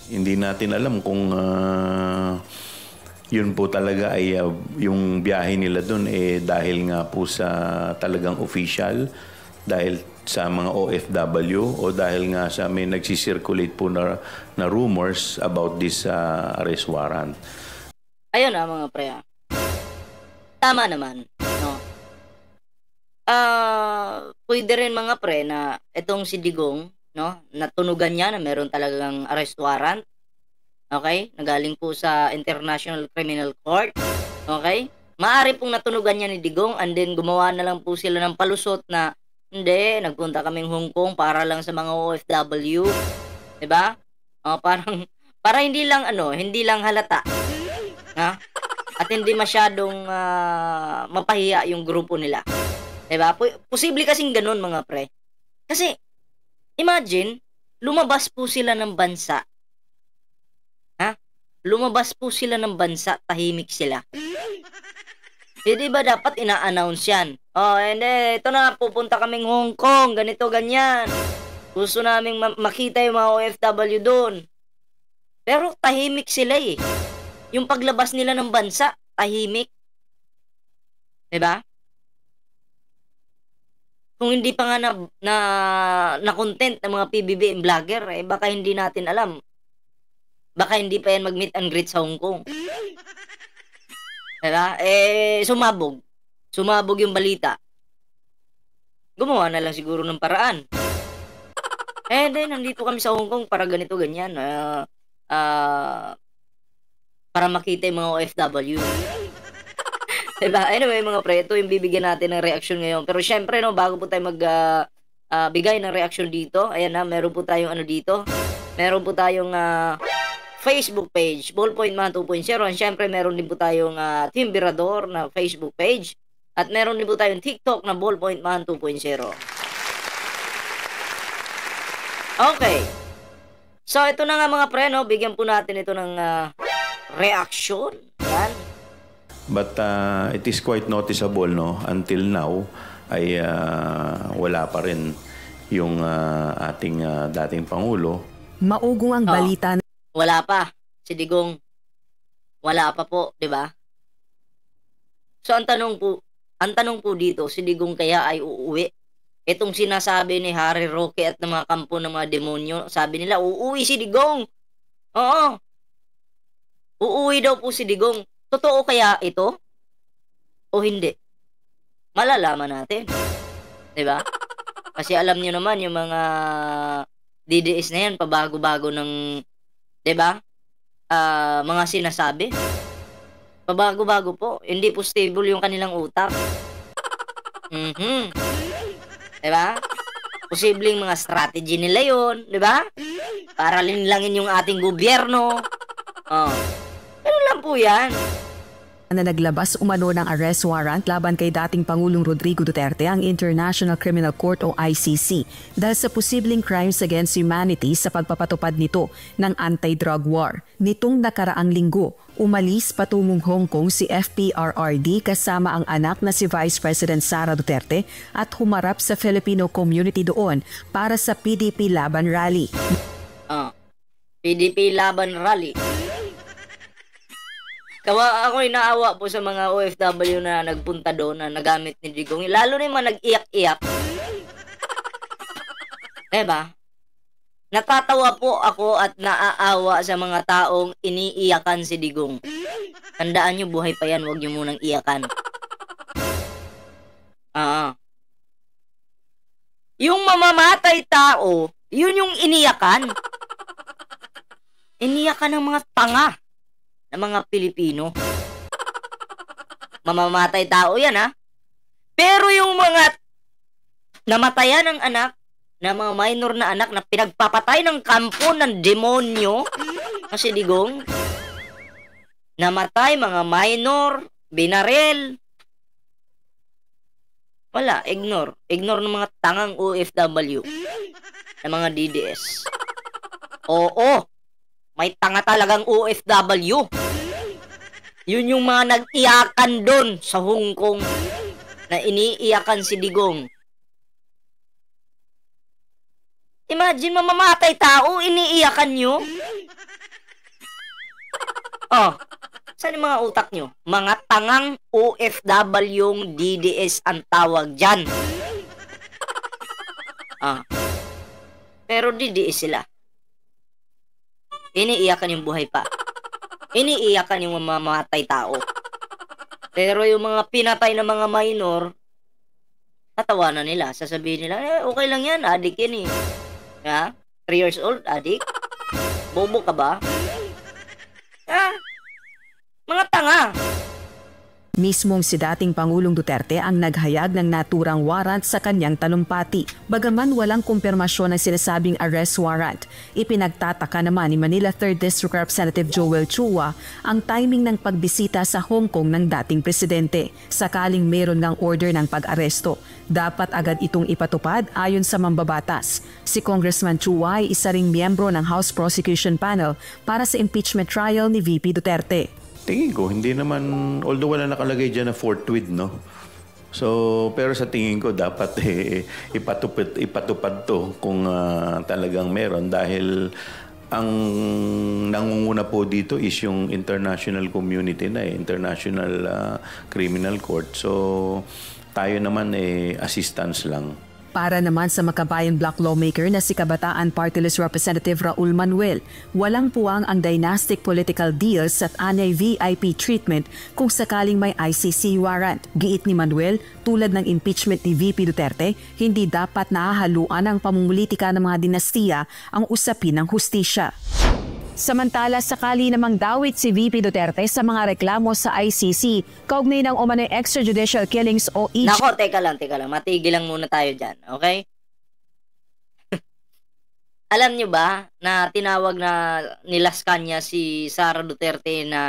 Hindi natin alam kung yun po talaga ay yung biyahe nila doon dahil nga po sa talagang official, dahil sa mga OFW o dahil nga sa may nagsisirculate po na rumors about this arrest warrant. Ayun mga pre. Tama naman, no? Pwede rin mga pre na itong si Digong, no, natunugan niya na meron talagang arrest warrant. Okay? Nagaling po sa International Criminal Court. Okay? Maaari pong natunugan niya ni Digong and then gumawa na lang po sila ng palusot na hindi, nagpunta kaming Hong Kong para lang sa mga OFW. 'Di ba? Para hindi lang halata. Ha? At hindi masyadong mapahiya yung grupo nila. 'Di ba? Posible kasing ganun mga pre. Kasi imagine, lumabas po sila ng bansa. Lumabas po sila ng bansa, tahimik sila. Di ba dapat ina-announce yan? Ito na, pupunta kaming Hong Kong, ganito, ganyan. Gusto naming makita yung mga OFW doon. Pero tahimik sila eh. Yung paglabas nila ng bansa, tahimik. Diba? Kung hindi pa nga na content ng mga PBBM vlogger, baka hindi natin alam. Baka hindi pa yan mag-meet and greet sa Hong Kong. Diba? Sumabog. Sumabog yung balita. Gumawa na lang siguro ng paraan. Nandito kami sa Hong Kong para ganito, ganyan. Para makita yung mga OFW. Diba? Anyway, mga pre, ito yung bibigyan natin ng reaction ngayon. Pero syempre, no, bago po tayo bigay ng reaction dito, ayan na, meron po tayong dito. Meron po tayong Facebook page, Ballpoint Man 2.0. And syempre, meron din po tayong Team Birador na Facebook page. At meron din po tayong TikTok na Ballpoint Man 2.0. Okay. So, ito na nga mga pre, no? Bigyan po natin ito ng reaction. Yan. But it is quite noticeable, no? Until now, ay wala pa rin yung ating dating Pangulo. Maugong ang balita. Wala pa. Si Digong, wala pa po, di ba? So, ang tanong po dito, si Digong kaya ay uuwi? Itong sinasabi ni Harry Roque at ng mga kampo ng mga demonyo, sabi nila, uuwi si Digong. Oo. Uuwi daw po si Digong. Totoo kaya ito? O hindi? Malalaman natin. Di ba? Kasi alam niyo naman yung mga DDS na yan, pabago-bago ng, di ba? Mga sinasabi. Pabago-bago po. Hindi po stable yung kanilang utak. Di ba? Posibleng mga strategy nila yon, di ba? Para linlangin yung ating gobyerno. Ano lang po yan? Na naglabas umano ng arrest warrant laban kay dating Pangulong Rodrigo Duterte ang International Criminal Court o ICC dahil sa posibleng crimes against humanity sa pagpapatupad nito ng anti-drug war. Nitong nakaraang linggo, umalis patungong Hong Kong si FPRRD kasama ang anak na si Vice President Sara Duterte at humarap sa Filipino community doon para sa PDP Laban Rally. PDP Laban Rally. Ako inaawa po sa mga OFW na nagpunta doon na nagamit ni Digong. Lalo na yung mga nag-iyak-iyak. Diba? Natatawa po ako at naaawa sa mga taong iniiyakan si Digong. Tandaan nyo, buhay pa yan. Huwag nyo munang iyakan. Yung mamamatay tao, yun yung iniyakan. Iniyakan ng mga tanga ng mga Pilipino. Mamamatay tao yan, ha? Pero yung mga namatayan ng anak, na mga minor na anak na pinagpapatay ng kampo ng demonyo, kasi Digong, namatay mga minor, binaril. Wala, ignore. Ignore ng mga tangang OFW, ng mga DDS. Oo, may tanga talagang OFW. Yun yung mga nag-iyakan doon sa Hong Kong na iniiyakan si Digong. Imagine, mamamatay tao, iniiyakan nyo. Oh, saan yung mga utak nyo? Mga tangang OFW yung DDS ang tawag dyan. Pero DDS sila. Iniiyakan yung buhay pa. Iniiyakan yung mamamatay tao. Pero yung mga pinatay na mga minor, tatawanan nila. Sasabihin nila, okay lang yan, adik yan eh. 3 years old, adik? Bobo ka ba? Mga tanga. Mismong si dating Pangulong Duterte ang naghayag ng naturang warrant sa kanyang talumpati. Bagaman walang kumpirmasyon ng sinasabing arrest warrant, ipinagtataka naman ni Manila 3rd District Representative Joel Chua ang timing ng pagbisita sa Hong Kong ng dating presidente. Sakaling meron ng order ng pag-aresto, dapat agad itong ipatupad ayon sa mambabatas. Si Congressman Chua ay isa ring miyembro ng House Prosecution Panel para sa impeachment trial ni VP Duterte. Tingin ko, hindi naman, although wala nakalagay dyan na forthwith, no? So, pero sa tingin ko, dapat ipatupad to kung talagang meron dahil ang nangunguna po dito is yung international community na international criminal court. So, tayo naman assistance lang. Para naman sa Makabayan Bloc lawmaker na si Kabataan Party List Representative Raul Manuel, walang puwang ang dynastic political deals at anay VIP treatment kung sakaling may ICC warrant. Giit ni Manuel, tulad ng impeachment ni VP Duterte, hindi dapat nahahaluan ng pamumulitika ng mga dinastiya ang usapin ng hustisya. Samantala, sakali namang dawit si VP Duterte sa mga reklamo sa ICC, kaugnay ng umano'y extrajudicial killings o Nako, teka lang. Matigil lang muna tayo dyan, okay? Alam nyo ba na tinawag na nilas kanya si Sara Duterte na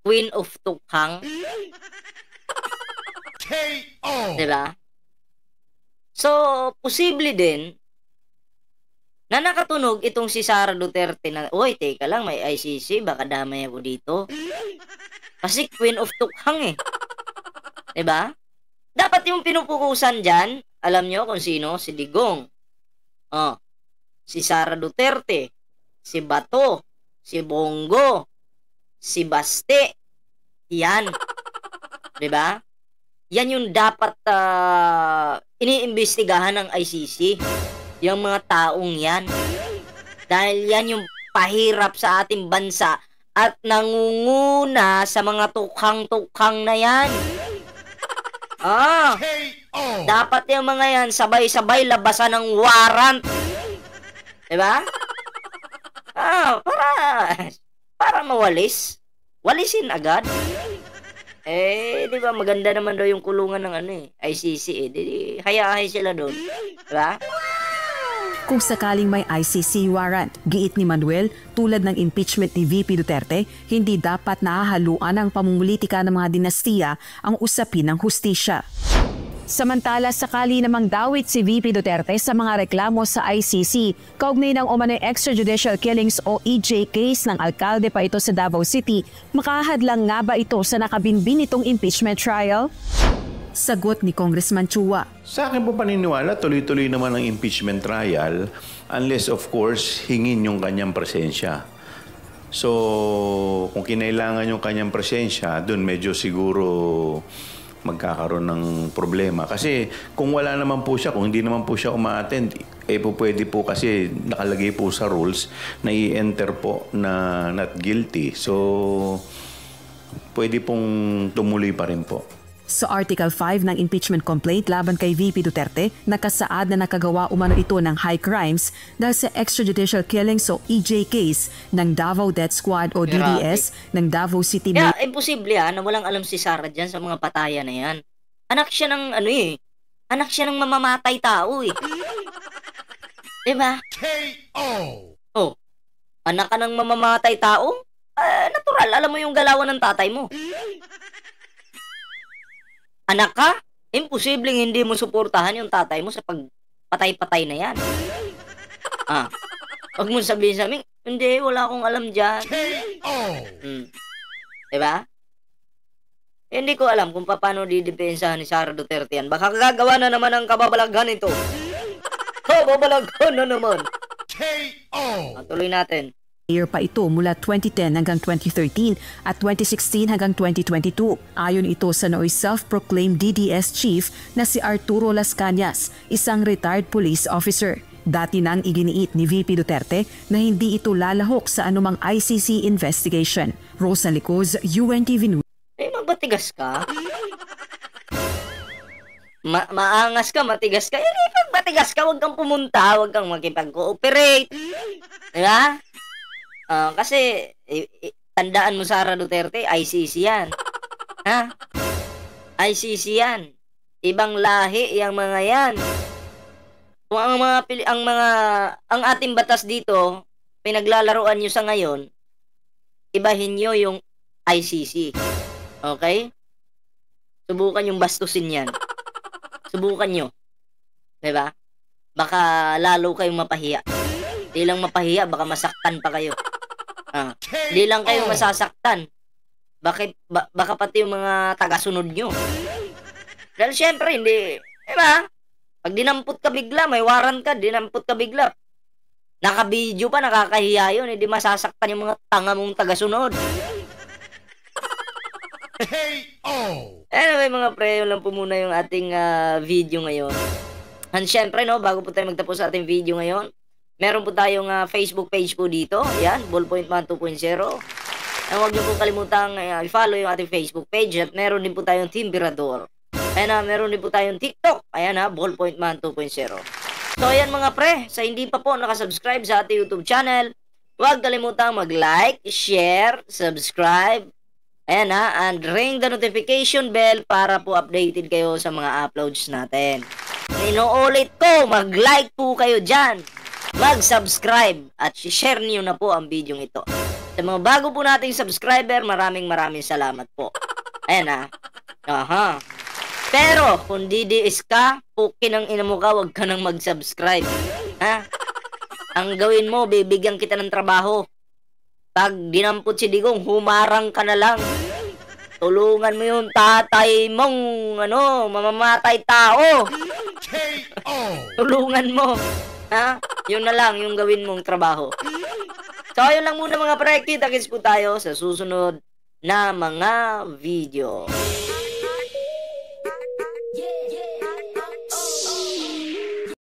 Queen of Tukhang? Diba? So, posible din na nakatunog itong si Sara Duterte na, uy, teka lang, may ICC, baka damay ako dito. Kasi Queen of Tukhang eh. Diba? Dapat yung pinupukusan dyan, alam nyo kung sino? Si Digong. Si Sara Duterte, si Bato, si Bongo, si Baste. Yan. Diba? Yan yung dapat iniimbestigahan ng ICC. Yung mga taong yan. Dahil yan yung pahirap sa ating bansa at nangunguna sa mga tukhang-tukhang na yan. Dapat yung mga yan sabay-sabay labasan ng warrant. Diba? Para mawalis. Walisin agad. Di ba maganda naman daw yung kulungan ng ICC Di hayahay sila doon. Diba? Kung sakaling may ICC warrant, giit ni Manuel, tulad ng impeachment ni VP Duterte, hindi dapat nahahaluan ng pamumulitika ng mga dinastiya ang usapin ng hustisya. Samantala, sakali namang dawit si VP Duterte sa mga reklamo sa ICC, kaugnay ng umano'y extrajudicial killings o EJ case ng alkalde pa ito sa Davao City, makahadlang nga ba ito sa nakabinbin itong impeachment trial? Sagot ni Congressman Chua. Sa akin po paniniwala, tuloy-tuloy naman ang impeachment trial unless of course hingin yung kanyang presensya. So, kung kinailangan yung kanyang presensya, dun medyo siguro magkakaroon ng problema. Kasi kung wala naman po siya, kung hindi naman po siya uma-attend, po pwede po kasi nakalagay po sa rules na i-enter po na not guilty. So, pwede pong tumuloy pa rin po. Sa Article 5 ng impeachment complaint laban kay VP Duterte, nakasaad na nakagawa umano ito ng high crimes dahil sa extrajudicial killings o EJ case ng Davao Death Squad o DDS ng Davao City. Imposible na walang alam si Sara dyan sa mga patayan na yan. Anak siya ng anak siya ng mamamatay tao eh. Diba? Oh, anak ka ng mamamatay tao? Natural, alam mo yung galawan ng tatay mo. Anak ka? Imposibleng hindi mo suportahan yung tatay mo sa pagpatay-patay na yan. Huwag mo sabihin sa amin, hindi, wala akong alam dyan. Diba? Hindi ko alam kung paano didepensahan ni Sara Duterte yan. Baka gagawa na naman ang kababalaghan ito. Kababalaghan na naman. Tuloy natin. Mayor pa ito mula 2010 hanggang 2013 at 2016 hanggang 2022. Ayon ito sa nooy self-proclaimed DDS chief na si Arturo Las Cañas, isang retired police officer. Dati nang iginiit ni VP Duterte na hindi ito lalahok sa anumang ICC investigation. Rosa Licoz, UNTV News. Magbatigas ka? Maangas ka, matigas ka. Pag matigas ka, huwag kang pumunta, huwag kang makipag-cooperate. Diba? Kasi, tandaan mo Sara Duterte, ICC yan. Ha? ICC yan. Ibang lahi yung mga yan. Kung ang ating batas dito, pinaglalaruan nyo sa ngayon, ibahin nyo yung ICC. Okay? Subukan yung bastusin yan. Subukan nyo. Diba? Baka lalo kayong mapahiya. Di lang mapahiya, baka masaktan pa kayo. Di lang kayo masasaktan. Baka pati yung mga tagasunod nyo. Dahil syempre, hindi, diba? Pag dinampot ka bigla, may warrant ka, dinampot ka bigla. Naka-video pa, nakakahiya yun, hindi masasaktan yung mga tanga mong tagasunod. Anyway mga pre, yun lang po muna yung ating video ngayon. And syempre, no, bago po tayo magtapos sa ating video ngayon, meron po tayong Facebook page po dito. Yan, Ballpoint Man 2.0. And huwag niyo po kalimutang i-follow yung ating Facebook page. At meron din po tayong Timberador. Ayan meron din po tayong TikTok. Ayan Ballpoint Man 2.0. So ayan mga pre, sa hindi pa po nakasubscribe sa ating YouTube channel, huwag kalimutang mag-like, share, subscribe. Ayan and ring the notification bell para po updated kayo sa mga uploads natin. Inuulit ko, mag-like po kayo dyan. Mag-subscribe at share niyo na po ang video ito. Sa mga bago po nating subscriber, maraming salamat po. Ayan Pero, kung DDS ka, pukin ang ina mo ka, huwag ka nang mag-subscribe. Ang gawin mo, bibigyan kita ng trabaho. Pag dinampot si Digong, humarang ka na lang. Tulungan mo yung tatay mong, mamamatay tao. Tulungan mo. Yun na lang yung gawin mong trabaho. So, yun lang muna mga pre. Kita-kits po tayo sa susunod na mga video.